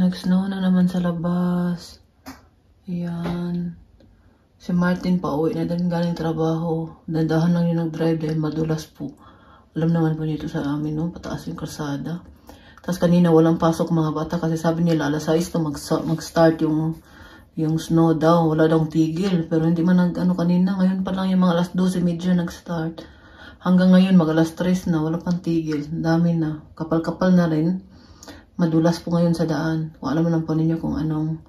Nag-snow na naman sa labas. Ayan. Si Martin pa uwi na din galing trabaho. Dandahan lang yung nag-drive dahil madulas po. Alam naman po dito sa amin, no? Pataas yung kalsada. Tapos kanina walang pasok mga bata kasi sabi nila alas 6 na mag-start yung snow daw. Wala daw tigil. Pero hindi man ano kanina. Ngayon pa lang yung mga alas 12:30 nag-start. Hanggang ngayon mag alas 3 na. Wala pang tigil. Dami na. Kapal-kapal na rin. Madulas po ngayon sa daan. Kung alam mo lang po ninyo kung anong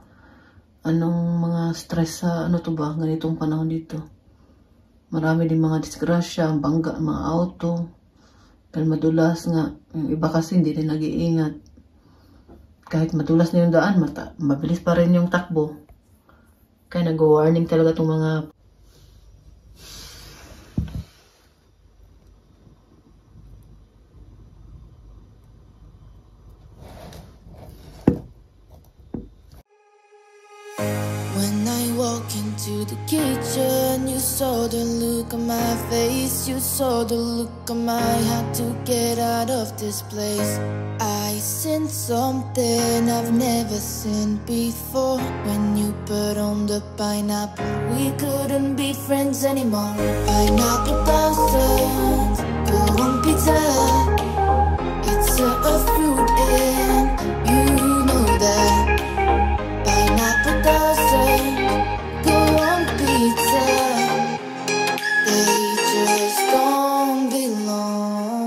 mga stress sa ano to ba, ganitong panahon dito. Marami din mga disgrasya, bangga, mga auto. Pero madulas nga. Yung iba kasi hindi din nag-iingat. Kahit madulas na yung daan, mabilis pa rin yung takbo. Kaya nag-warning talaga itong mga to the kitchen, you saw the look on my face, you saw the look on my had to get out of this place. I seen something I've never seen before. When you put on the pineapple, we couldn't be friends anymore. Pineapple thousands, go on pizza. It's a fruit and you know that. Pineapple thousands, go on pizza. They just don't belong.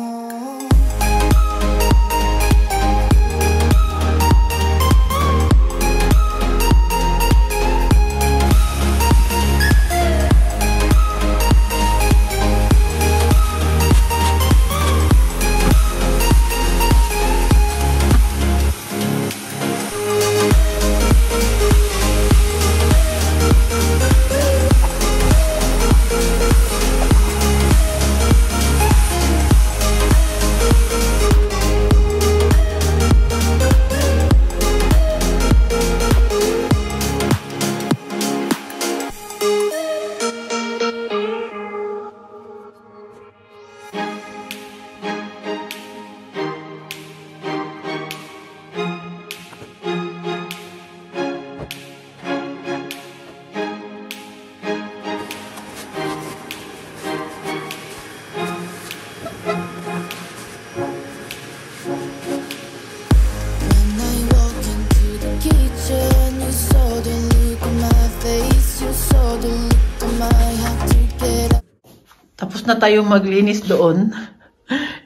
Tapos na tayo maglinis doon.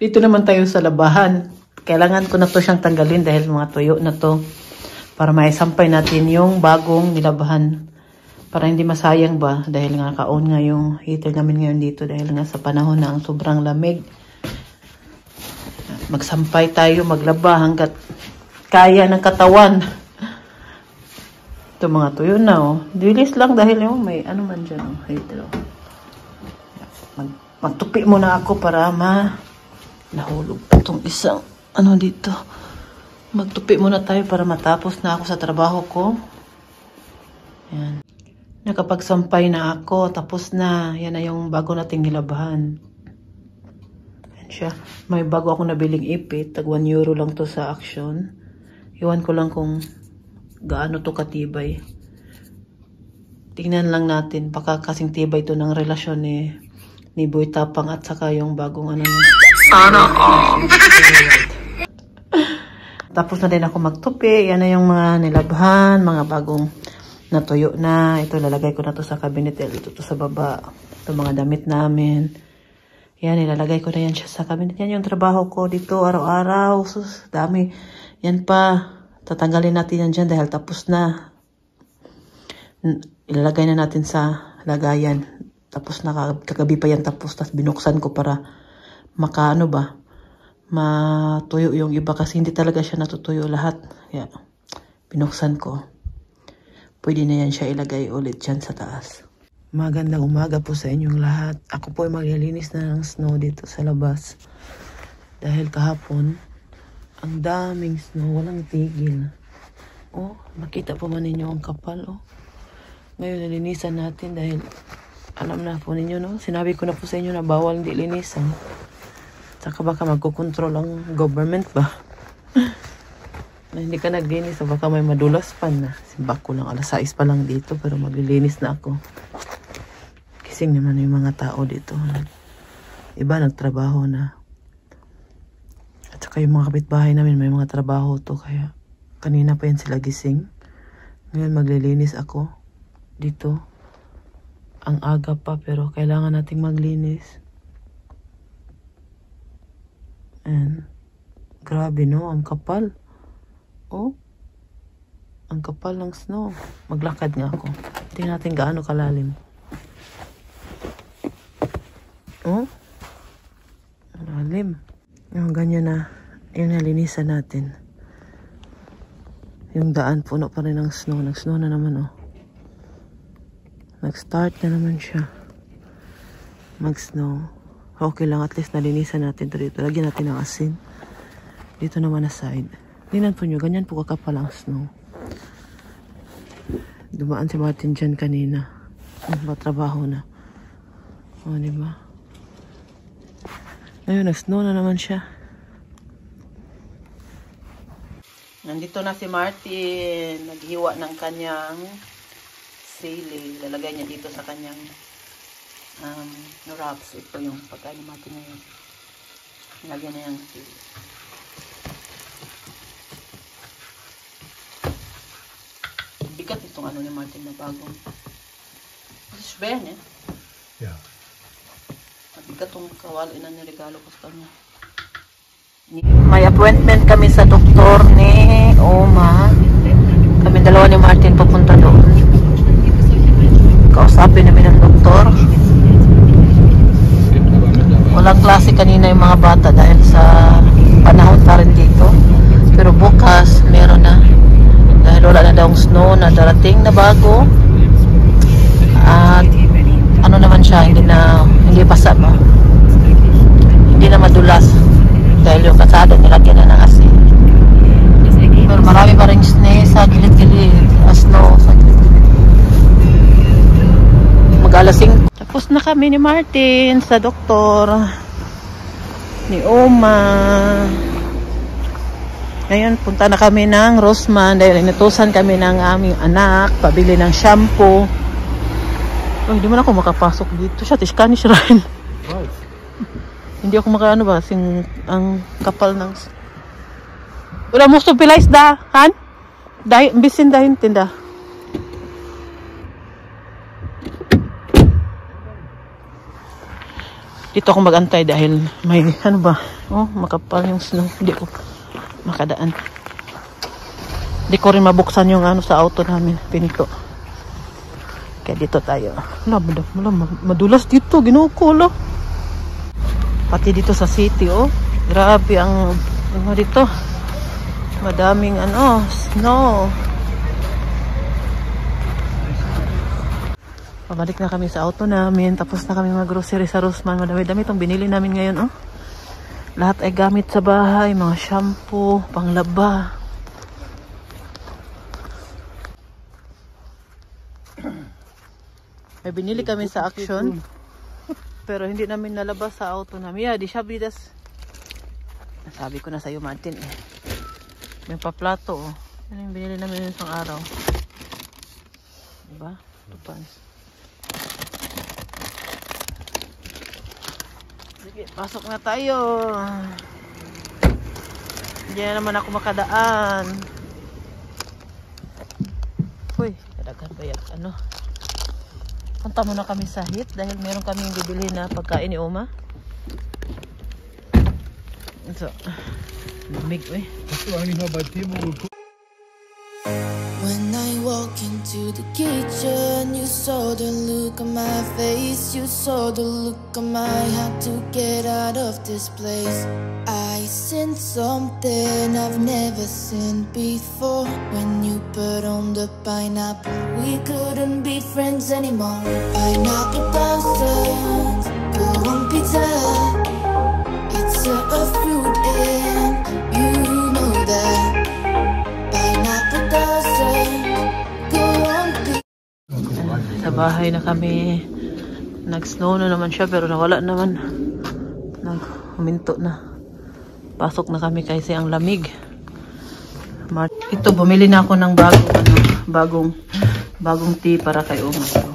Dito naman tayo sa labahan. Kailangan ko na to siyang tanggalin dahil mga tuyo na to. Para maisampay natin yung bagong nilabahan. Para hindi masayang ba. Dahil nga ka-on nga yung heater namin ngayon dito. Dahil nga sa panahon na ang sobrang lamig. Magsampay tayo, maglaba hanggat kaya ng katawan. Ito mga tuyo na oh. Dilis lang dahil yung may ano man dyan oh. Heater oh. Magtupi muna ako para nahulog itong isang ano dito. Magtupi muna tayo para matapos na ako sa trabaho ko. Yan. Nakapagsampay na ako. Tapos na. Yan na yung bago nating nilabahan. Yan siya. May bago akong nabiling ipit. Tag 1 euro lang to sa Action. Iwan ko lang kung gaano to katibay. Tingnan lang natin. Baka kasing tibay to ng relasyon ni Boy Tapang at saka yung bagong ano niya. Sana all. Tapos na din ako magtupi. Yan na yung mga nilabhan, mga bagong natuyo na. Ito lalagay ko na to sa cabinet. Ito to sa baba. Ito mga damit namin. Yan, ilalagay ko na yan siya sa cabinet. Yan yung trabaho ko dito araw-araw. Sus, dami. Yan pa. Tatanggalin natin yan dyan dahil tapos na. Ilalagay na natin sa lagayan. Tapos kagabi pa yan tapos. Tapos binuksan ko para matuyo yung iba. Kasi hindi talaga siya natutuyo lahat. Yeah. Binuksan ko. Pwede na yan siya ilagay ulit dyan sa taas. Magandang umaga po sa inyong lahat. Ako po ay maglilinis na ng snow dito sa labas. Dahil kahapon, ang daming snow. Walang tigil. Oh, makita po man ninyo ang kapal. Oh. Ngayon nalinisan natin dahil alam na po ninyo, no? Sinabi ko na po sa inyo na bawal hindi linisan. Saka baka magkukontrol ang government ba? Na hindi ka naglinis, so baka may madulas pa na. Simba ko lang, alas 6 pa lang dito, pero maglilinis na ako. Kising naman yung mga tao dito. Iba nagtrabaho na. At saka yung mga kapitbahay namin, may mga trabaho to, kaya kanina pa yan sila gising. Ngayon maglilinis ako dito. Ang aga pa, pero kailangan nating maglinis. And grabe no, ang kapal. Oh, ang kapal ng snow. Maglakad nga ako. Tingnan natin gaano kalalim. Oh, malalim. Yung ganyan na, yun na linisan natin. Yung daan puno pa rin ng snow. Nag-snow na naman oh. Nag-start na naman siya mag-snow. Okay lang, at least nalinisan natin dito. Lagyan natin ng asin. Dito naman na side. Tingnan po nyo, ganyan po kakapal ang snow. Dumaan si Martin dyan kanina. Matrabaho na. O, diba? Ngayon, nag-snow na naman siya. Nandito na si Martin. Naghiwa ng kanyang sili. Lalagay niya dito sa kanyang wraps. Ito yung pagkain ni Martin ngayon. Lagyan na yung sili. Bigat itong ano ni Martin na bagong. This is Ben, eh? Yeah. Bigat itong kawali na niregalo ko sa kanya. May appointment kami sa doktor ni Oma. Kami dalawa ni Martin papunta doon. Kausapin namin ng doktor. Walang klase kanina yung mga bata dahil sa panahon pa rin dito. Pero bukas meron na. Dahil wala na daw snow na darating na bago. At ano naman siya, hindi basa ba? Hindi na madulas. Dahil yung kasada nilagyan na ng asin. Pero marami pa rin snow sa gilid-gilid. Snow sa gilid-gilid. Mag-alasing. Tapos na kami ni Martin sa doktor. Ni Oma. Ngayon, punta na kami ng Rossmann dahil inutusan kami ng aming anak pabili ng shampoo. Oh, hindi man ako makapasok dito. Siya, Tishkanish rin. Right. Hindi ako makaano ba, ang kapal ng... Wala mo supplies da, Han? Bisin dahin tinda. Dito ako magantay dahil may, ano ba, oh, makapal yung snow. Hindi ko makadaan. Hindi ko rin mabuksan yung ano sa auto namin, pinto. Kaya dito tayo. Madulas dito, ginuko lo. Pati dito sa city, oh. Grabe ang ano dito. Madaming ano, snow. Pabalik na kami sa auto namin. Tapos na kami mag-grocery sa Rossmann. Madami-dami itong binili namin ngayon, oh. Lahat ay gamit sa bahay, mga shampoo, panglaba. May binili kami sa Action. Pero hindi namin nalabas sa auto namin. Yeah, di siya bidas. Sabi ko na sa'yo, Martin, eh. May paplato, oh. Yan yung binili namin isang araw. Diba? Tupan. Sige, pasok na tayo. Hindi na naman ako makadaan. Uy, kadaghan ba yan? Ano? Punta muna kami sa HIT dahil meron kaming bibili na pagkain ni Oma. So, lamig, eh. When I walk into the kitchen, you saw the look on my face. You saw the look on my heart to get out of this place. I sensed something I've never seen before. When you put on the pineapple, we couldn't be friends anymore. Pineapple thousands, go on pizza. It's a fruit and you know that. Pineapple thousands, go on pizza. Sa bahay na kami. Nag-snow na naman siya pero nawala naman. Huminto na. Pasok na kami kasi ang lamig. Ito, bumili na ako ng bagong tea para kay Uma. Ito.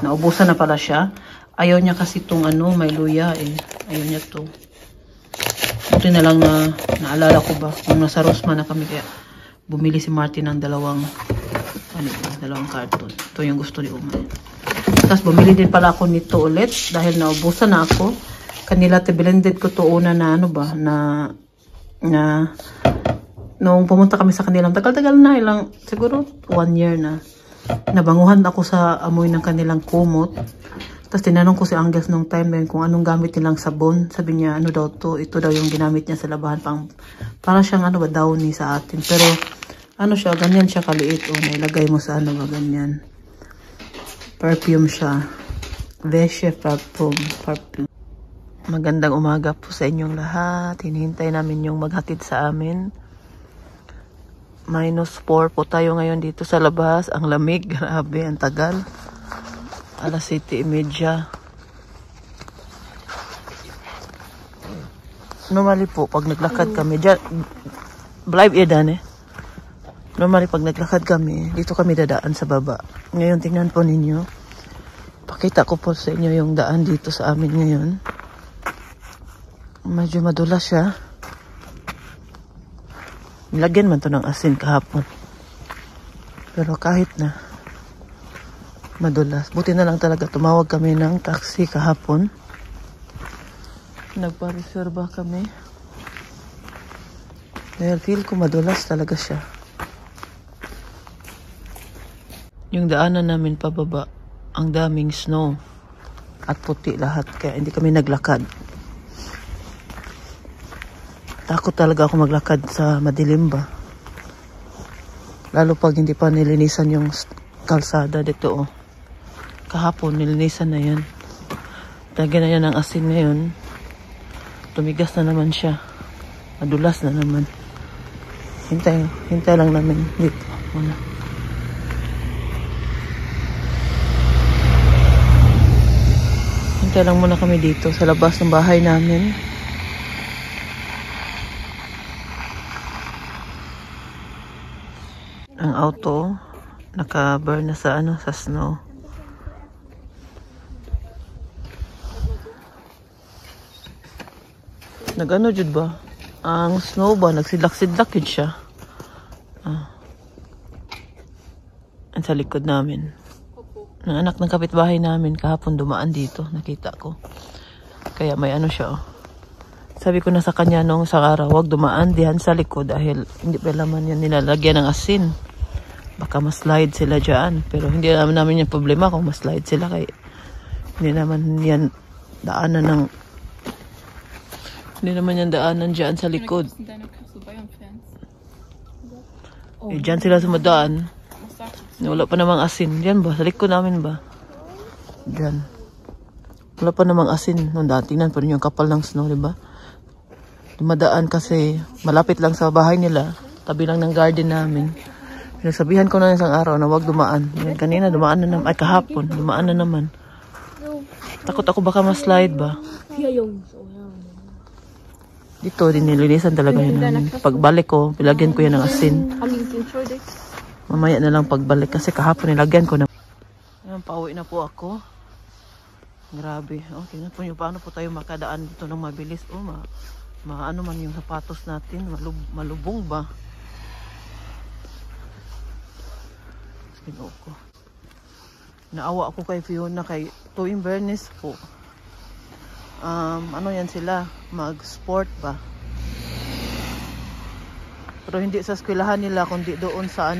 Naubusan na pala siya. Ayaw niya kasi itong may luya eh. Ayaw niya to. Ito na lang na naalala ko ba kung nasa Rosman na kami, kaya bumili si Martin ng dalawang carton. Ito yung gusto ni Uma. Tapos bumili din pala ako nito ulit dahil naubusan na ako. Kanila blended ko to una na nung pumunta kami sa kanilang, tagal-tagal na, siguro 1 year na. Nabanguhan ako sa amoy ng kanilang kumot. Tapos tinanong ko si Angus nung time na kung anong gamit nilang sabon. Sabi niya, ano daw to? Ito daw yung ginamit niya sa labahan. Para siyang downy sa atin. Pero, siya, ganyan siya kaliit. Nailagay mo sa ganyan. Perfume siya. Veshe perfume. Magandang umaga po sa inyong lahat. Hinihintay namin yung maghatid sa amin. -4 po tayo ngayon dito sa labas. Ang lamig. Grabe, ang tagal. 7:30. Normally po, pag naglakad kami, normally pag naglakad kami, dito kami dadaan sa baba. Ngayon, tingnan po ninyo. Pakita ko po sa inyo yung daan dito sa amin ngayon. Medyo madulas siya. Nilagyan man to ng asin kahapon. Pero kahit na madulas. Buti na lang talaga tumawag kami ng taxi kahapon. Nagpa-reserva kami. Dahil feel ko madulas talaga siya. Yung daanan namin pababa, ang daming snow. At puti lahat. Kaya hindi kami naglakad. Takot talaga ako maglakad sa madilim ba. Lalo pag hindi pa nilinisan yung kalsada dito. Kahapon nilinisan na yan. Lagyan na yan ng asin ngayon. Tumigas na naman siya. Madulas na naman. Hintay lang namin dito. Hintay lang muna kami dito sa labas ng bahay namin. Ang auto naka-burn na sa sa snow. Nagano jud ba? Ang snow ba nagsidlak-sidlak yun siya. Ang sa likod namin. Ang anak ng kapitbahay namin kahapon dumaan dito, nakita ko. Kaya may siya Sabi ko na sa kanya nung sa araw, wag dumaan diyan sa likod dahil hindi pa laman yan nilalagyan ng asin. Baka ma-slide sila dyan. Pero hindi namin yung problema kung ma-slide sila. Kaya hindi naman yan daanan dyan sa likod. Dyan sila sumadaan. Wala pa namang asin. Dyan ba? Sa likod namin ba? Dyan. Wala pa namang asin. Nung dati, tingnan pa rin yung kapal ng snow, diba? Dumadaan kasi malapit lang sa bahay nila. Tabi lang ng garden namin. Sabihan ko na isang araw na wag dumaan. Kanina dumaan na naman. Ay kahapon, dumaan na naman. Takot ako baka ma-slide ba? Dito din nilinisan talaga yun namin. Pagbalik ko, pilagyan ko yan ng asin. Mamaya na lang pagbalik kasi kahapon nilagyan ko na. Ayan, pauwi na po ako. Grabe. Tingnan po nyo paano po tayo makadaan dito ng mabilis. Maano man yung sapatos natin. Malubong ba? Ko. Naawa ako kay Fiona kay tuwing Bernes po. Yan sila mag-sport ba? Pero hindi sa eskwelahan nila kundi doon sa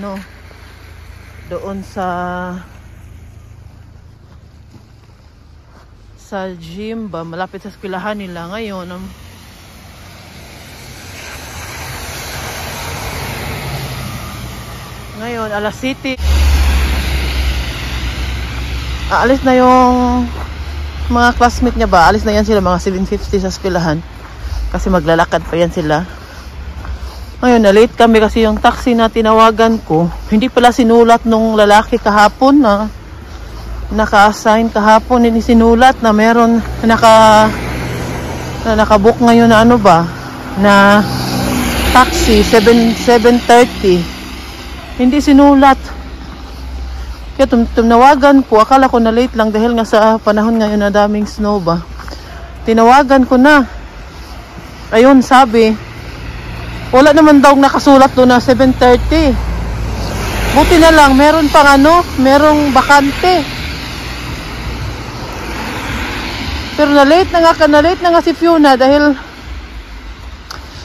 gym ba, malapit sa eskwelahan nila ngayon. Ngayon, alas 7. Aalis na yung mga classmate niya ba? Alis na yan sila, mga 7:50 sa eskwelahan. Kasi maglalakad pa yan sila. Ngayon, na-late kami kasi yung taxi na tinawagan ko, hindi pala sinulat nung lalaki kahapon na naka-assign kahapon. Hindi sinulat na meron na nakabook ngayon na taxi, 7:30. Hindi sinulat. Kaya tumawagan ko, akala ko na late lang dahil nga sa panahon ngayon na daming snow ba. Tinawagan ko na. Ayun, sabi, wala naman daw nakasulat doon na 7:30. Buti na lang, meron pang merong bakante. Pero na-late na nga si Fiona dahil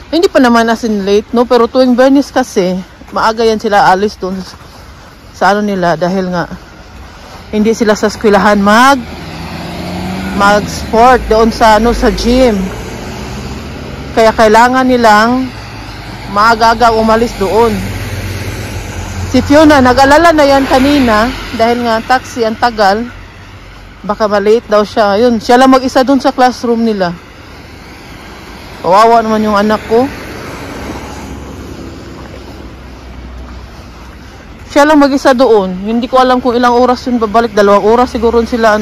hindi pa naman as in late, no? Pero tuwing Bernis kasi, maaga yan sila alis doon sa nila dahil nga hindi sila sa eskwelahan mag-sport doon sa sa gym. Kaya kailangan nilang maaga-aga umalis doon. Si Fiona, nag-alala na yan kanina dahil nga taxi ang tagal. Baka malate daw siya. Ayun, siya lang mag-isa doon sa classroom nila. Kawawa naman yung anak ko. Siya lang mag-isa doon. Hindi ko alam kung ilang oras yun babalik. 2 oras siguro sila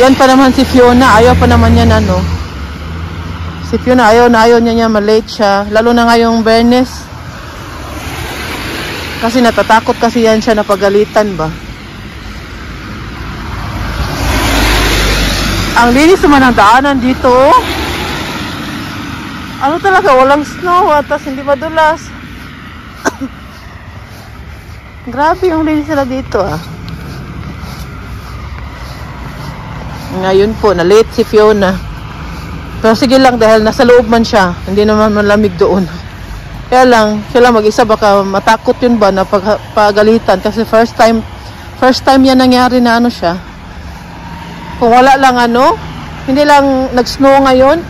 Yan pa naman si Fiona. Ayaw pa naman yan Si Fiona ayaw niya malate siya. Lalo na ngayong Bernes. Kasi natatakot kasi yan siya na pagalitan ba. Ang linis naman ang daanan dito. Talaga, walang snow at hindi madulas. Grabe yung linis sila dito Ngayon po, na-late si Fiona. Pero sige lang dahil nasa loob man siya. Hindi naman malamig doon. Kaya lang, siya lang mag-isa baka matakot yun ba na pagalitan. Kasi first time yan nangyari na siya. Kung wala lang hindi lang nag-snow ngayon.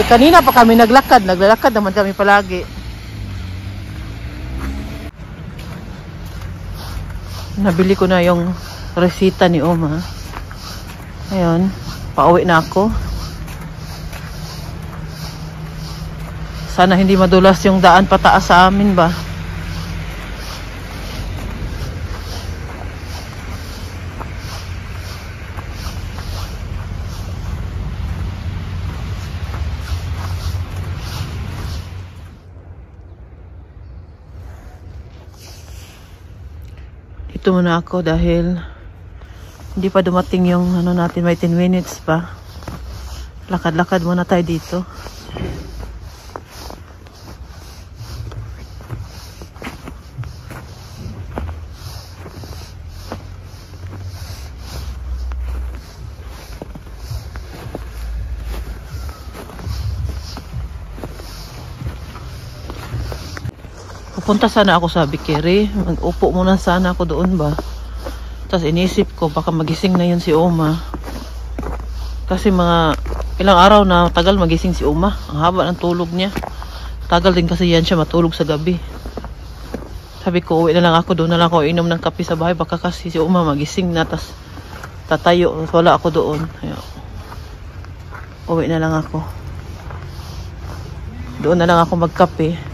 Kanina pa kami naglalakad naman kami palagi. Nabili ko na yung resita ni Oma. Ayun, pauwi na ako. Sana hindi madulas yung daan pataas sa amin ba. Dito muna ako dahil hindi pa dumating yung natin, may 10 minutes pa. Lakad-lakad muna tayo dito. Pupunta sana ako sa Bikiri. Mag-upo muna sana ako doon ba. Tapos inisip ko baka magising na yun si Oma. Kasi mga ilang araw na tagal magising si Oma. Ang haba ng tulog niya. Tagal din kasi yan siya matulog sa gabi. Sabi ko uwi na lang ako, doon na lang ako inom ng kape sa bahay. Baka kasi si Oma magising na tas tatayo. Wala ako doon. Ayaw. Uwi na lang ako. Doon na lang ako magkape.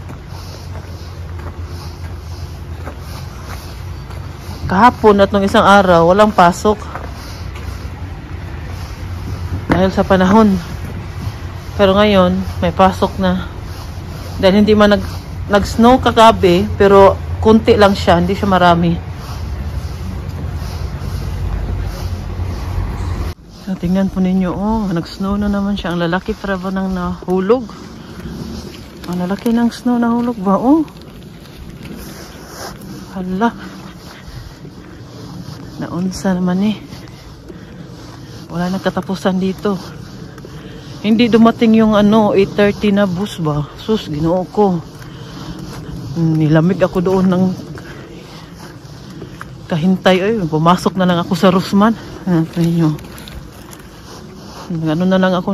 Kahapon at nung isang araw, walang pasok. Dahil sa panahon. Pero ngayon, may pasok na. Dahil hindi man nag-snow kagabi, pero kunti lang siya, hindi siya marami. So, tingnan po ninyo, nag-snow na naman siya. Ang lalaki para ba nang nahulog? Ang lalaki ng snow nahulog ba? Hala. Naunsa naman wala nang katapusan dito. Hindi dumating yung 8:30 na bus ba. Sus, ginoo ko. Nilamig ako doon ng kahintay. Pumasok na lang ako sa Rusman. Na lang ako,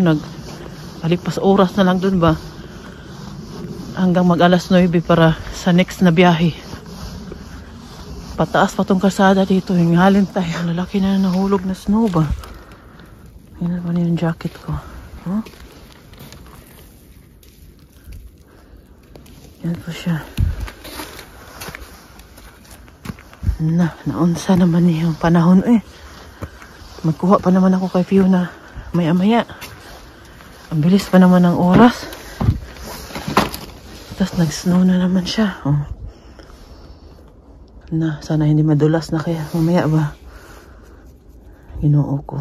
alipas oras na lang doon ba. Hanggang mag-alas 9 para sa next na biyahe. Pataas pa tong kalsada dito. Hingalin tayo. Lalaki na nahulog na snow ba. Yan pa yung jacket ko. Yan po siya. Naunsa naman yung panahon Magkuha pa naman ako kay Fiona. Maya-maya. Ang bilis pa naman ng oras. Tapos nag-snow na naman siya. Oh. Na, sana hindi madulas na kaya. Mamaya ba? Ginoo ko.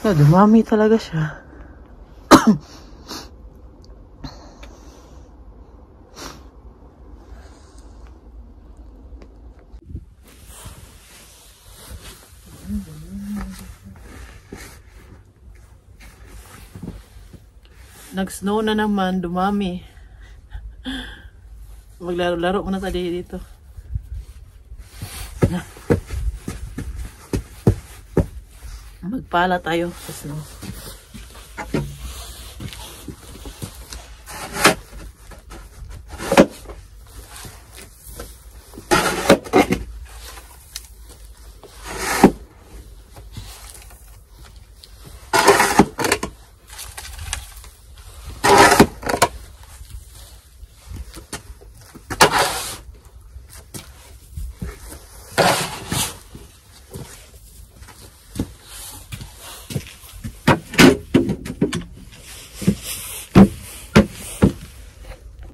Okay. Dumami talaga siya. Nag-snow na naman, dumami. Maglaro-laro muna tayo dito. Magpala tayo sa snow.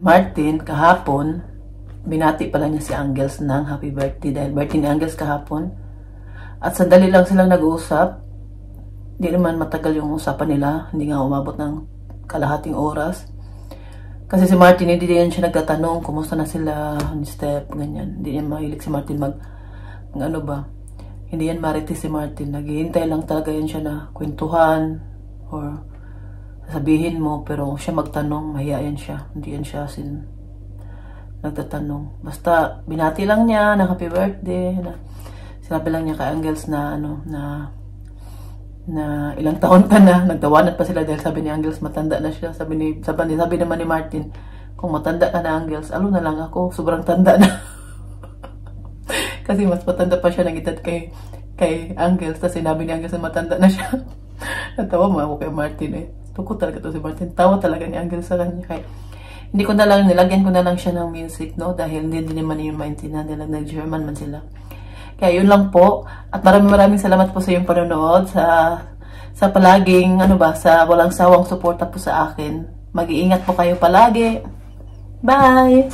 Martin, kahapon, binati pala niya si Angels ng happy birthday dahil birthday ni Angels kahapon. At sandali lang silang nag-uusap. Hindi naman matagal yung usapan nila. Hindi nga umabot ng kalahating oras. Kasi si Martin, hindi yan siya nagtatanong kumusta na sila, step, ganyan. Hindi yan mahilig si Martin ano ba. Hindi yan marites si Martin. Naghihintay lang talaga yan siya na kwentuhan or sabihin mo, pero siya magtanong, mahihayan siya. Hindi yan siya nagtatanong. Basta, binati lang niya na happy birthday. Sinabi lang niya kay Angels na, na ilang taon ka na. Nagtawanan pa sila dahil sabi ni Angels, matanda na siya. Sabi naman ni Martin, kung matanda ka na, Angels, alo na lang ako, sobrang tanda na. Kasi mas matanda pa siya ng edad kay Angels. Tapos sinabi ni Angels na matanda na siya. Natawa mo ako kay Martin eh. Tukot talaga to si Martin. Tawa talaga ni Angel sa kanya. Kaya, hindi ko na lang, nilagyan ko na lang siya ng music, no? Dahil hindi naman yung maintindihan nila. Nag-German man sila. Kaya yun lang po. At maraming salamat po sa iyong panonood. Sa palaging, sa walang sawang suporta po sa akin. Mag-iingat po kayo palagi. Bye!